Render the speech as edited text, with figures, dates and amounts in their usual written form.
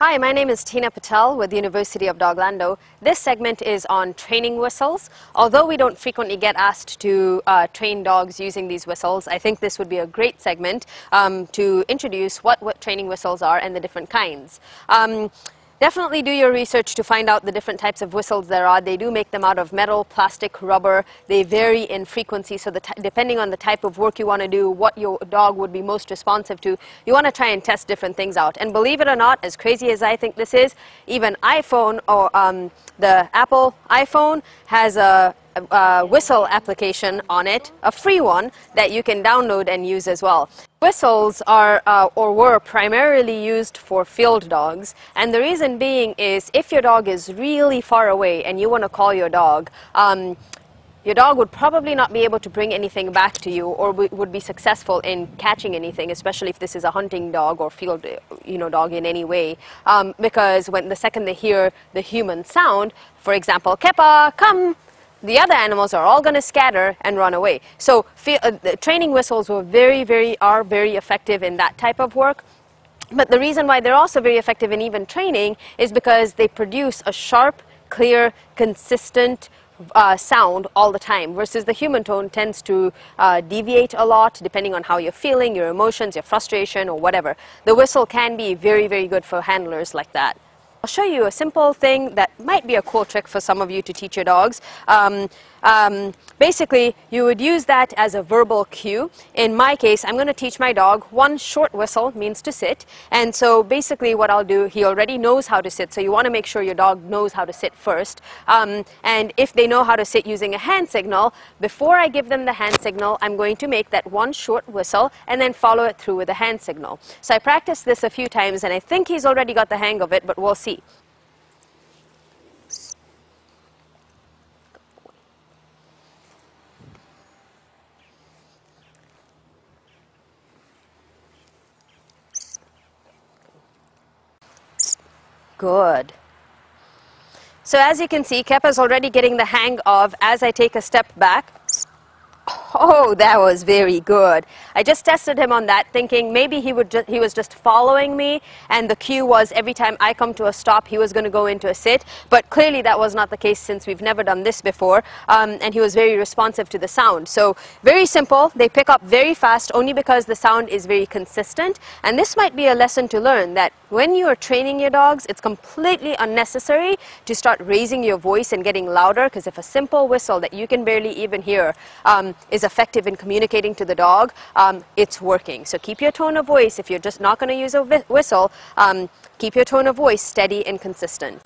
Hi, my name is Tina Patel with the University of Doglando. This segment is on training whistles. Although we don't frequently get asked to train dogs using these whistles, I think this would be a great segment to introduce what training whistles are and the different kinds. Definitely do your research to find out the different types of whistles there are. They do make them out of metal, plastic, rubber. They vary in frequency, so depending on the type of work you want to do, what your dog would be most responsive to, you want to try and test different things out. And believe it or not, as crazy as I think this is, even iPhone or the Apple iPhone has a whistle application on it, a free one that you can download and use as well. Whistles are or were primarily used for field dogs, and the reason being is if your dog is really far away and you want to call your dog would probably not be able to bring anything back to you or would be successful in catching anything, especially if this is a hunting dog or field dog in any way, because the second they hear the human sound, for example, Kepa, come, the other animals are all going to scatter and run away. So the training whistles are very effective in that type of work. But the reason why they're also very effective in even training is because they produce a sharp, clear, consistent sound all the time, versus the human tone tends to deviate a lot depending on how you're feeling, your emotions, your frustration, or whatever. The whistle can be very good for handlers like that. I'll show you a simple thing that might be a cool trick for some of you to teach your dogs. Basically, you would use that as a verbal cue. In my case, I'm going to teach my dog one short whistle means to sit. And so basically what I'll do, he already knows how to sit, so you want to make sure your dog knows how to sit first. And if they know how to sit using a hand signal, before I give them the hand signal, I'm going to make that one short whistle and then follow it through with a hand signal. So I practiced this a few times and I think he's already got the hang of it, but we'll see. Good. So as you can see, Kepa's already getting the hang of as I take a step back. Oh, that was very good. I just tested him on that, thinking maybe he was just following me, and the cue was every time I come to a stop, he was going to go into a sit. But clearly that was not the case, since we've never done this before, and he was very responsive to the sound. So very simple. They pick up very fast only because the sound is very consistent. And this might be a lesson to learn, that when you are training your dogs, it's completely unnecessary to start raising your voice and getting louder, because if a simple whistle that you can barely even hear is effective in communicating to the dog, it's working. So keep your tone of voice. If you're just not going to use a whistle, keep your tone of voice steady and consistent.